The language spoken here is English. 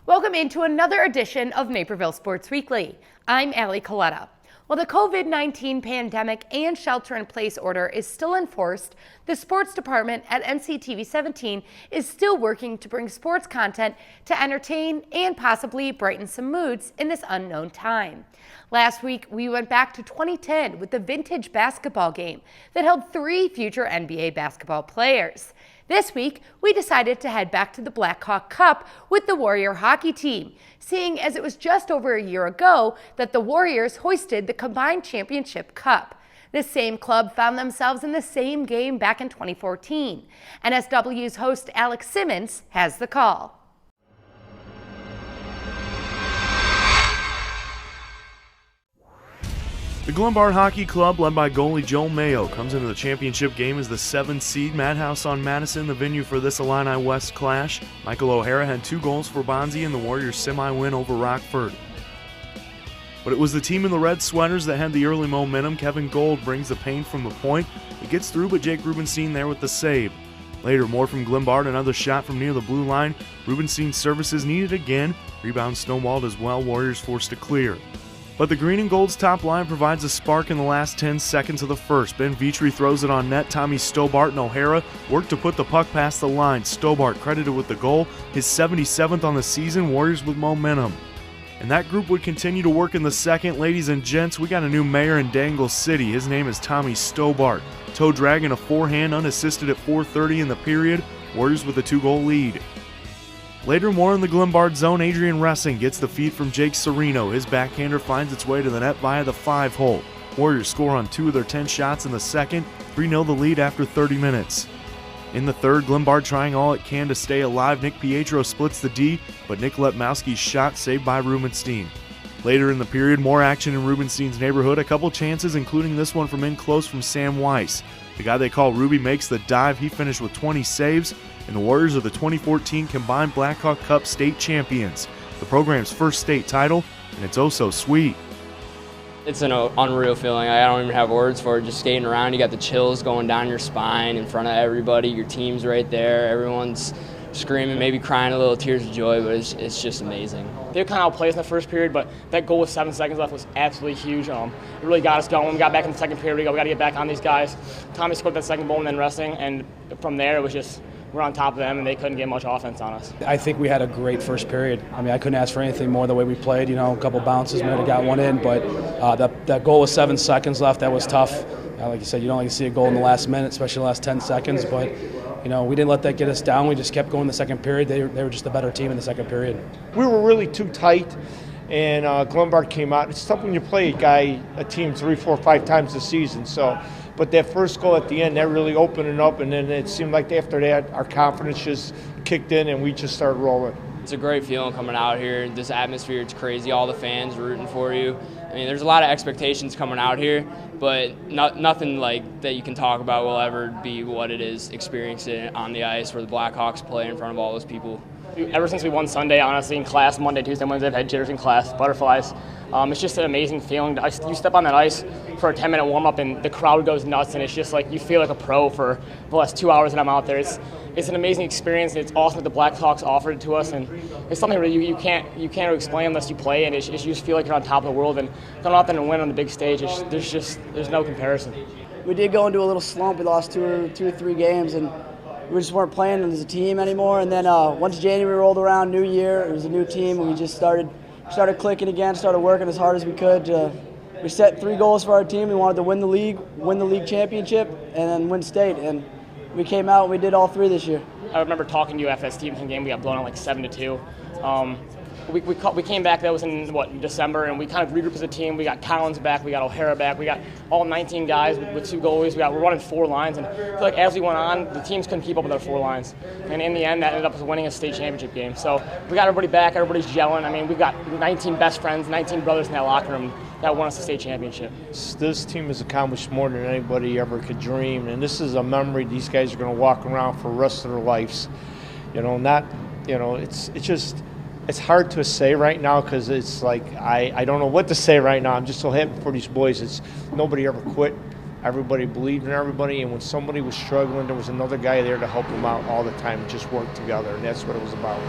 Welcome into another edition of Naperville Sports Weekly. I'm Allie Coletta. While the COVID-19 pandemic and shelter-in-place order is still enforced, the sports department at NCTV 17 is still working to bring sports content to entertain and possibly brighten some moods in this unknown time. Last week, we went back to 2010 with the vintage basketball game that held 3 future NBA basketball players. This week, we decided to head back to the Blackhawk Cup with the Warrior hockey team, seeing as it was just over a year ago that the Warriors hoisted the combined championship cup. This same club found themselves in the same game back in 2014. NSW's host Alex Simmons has the call. The Glenbard Hockey Club, led by goalie Joel Mayo, comes into the championship game as the 7th seed. Madhouse on Madison, the venue for this Illini West clash. Michael O'Hara had 2 goals for Bonzi in the Warriors' semi-win over Rockford. But it was the team in the red sweaters that had the early momentum. Kevin Gold brings the pain from the point. It gets through, but Jake Rubenstein there with the save. Later, more from Glenbard, another shot from near the blue line. Rubenstein's services needed again. Rebound snowballed as well, Warriors forced to clear. But the green and gold's top line provides a spark in the last 10 seconds of the first. Ben Vitry throws it on net. Tommy Stobart and O'Hara work to put the puck past the line. Stobart credited with the goal, his 77th on the season. Warriors with momentum. And that group would continue to work in the second. Ladies and gents, we got a new mayor in Dangle City. His name is Tommy Stobart. Toe dragging a forehand unassisted at 4:30 in the period. Warriors with a 2-goal lead. Later, more in the Glenbard zone, Adrian Ressing gets the feed from Jake Serino. His backhander finds its way to the net via the 5-hole. Warriors score on 2 of their 10 shots in the second, 3-0 the lead after 30 minutes. In the third, Glenbard trying all it can to stay alive. Nick Pietro splits the D, but Nick Letmowski's shot saved by Rubenstein. Later in the period, more action in Rubenstein's neighborhood. A couple chances, including this one from in close from Sam Weiss. The guy they call Ruby makes the dive. He finished with 20 saves. And the Warriors are the 2014 combined Blackhawk Cup state champions. The program's first state title, and it's oh so sweet. It's an unreal feeling. I don't even have words for it. Just skating around, you got the chills going down your spine in front of everybody. Your team's right there. Everyone's screaming, maybe crying a little tears of joy, but it's just amazing. They were kind of outplayed in the first period, but that goal with 7 seconds left was absolutely huge. It really got us going. When we got back in the second period, we got to get back on these guys. Tommy scored that second goal and then resting, and from there it was just we're on top of them, and they couldn't get much offense on us. I think we had a great first period. I mean, I couldn't ask for anything more the way we played. A couple bounces, might have got one in, but that goal with 7 seconds left, that was tough. Like you said, you don't like to see a goal in the last minute, especially the last 10 seconds, but we didn't let that get us down. We just kept going the second period. They were just the better team in the second period. We were really too tight, and Glenbard came out. It's tough when you play a team 3, 4, 5 times a season. But that first goal at the end, that really opened it up, and then it seemed like after that, our confidence just kicked in, and we just started rolling. It's a great feeling coming out here. This atmosphere, it's crazy. All the fans rooting for you. I mean, there's a lot of expectations coming out here, but nothing like that you can talk about will ever be what it is experiencing on the ice where the Blackhawks play in front of all those people. Ever since we won Sunday, honestly, in class, Monday, Tuesday, Wednesday, I've had jitters in class, butterflies. It's just an amazing feeling. You step on that ice for a 10-minute warm-up, and the crowd goes nuts, and it's just like you feel like a pro for the last 2 hours that I'm out there. It's an amazing experience. It's awesome that the Blackhawks offered it to us, and it's something really you can't explain unless you play, and you just feel like you're on top of the world. And going out there and win on the big stage, there's no comparison. We did go into a little slump. We lost two or three games, and we just weren't playing as a team anymore. And then once January rolled around, new year, it was a new team, and we just started clicking again, started working as hard as we could. We set 3 goals for our team. We wanted to win the league championship, and then win state. And we came out and we did all 3 this year. I remember talking to you after that Stevenson game. We got blown out like 7-2. We came back, that was in December, and we kind of regrouped as a team. We got Collins back, we got O'Hara back, we got all 19 guys with 2 goalies. We're running 4 lines, and I feel like as we went on, the teams couldn't keep up with our 4 lines. And in the end, that ended up winning a state championship game. So we got everybody back, everybody's gelling. I mean, we've got 19 best friends, 19 brothers in that locker room that won us a state championship. This team has accomplished more than anybody ever could dream, and this is a memory these guys are going to walk around for the rest of their lives. It's hard to say right now because it's like I don't know what to say right now. I'm just so happy for these boys. Nobody ever quit. Everybody believed in everybody, and when somebody was struggling, there was another guy there to help them out all the time. Just work together, and that's what it was about.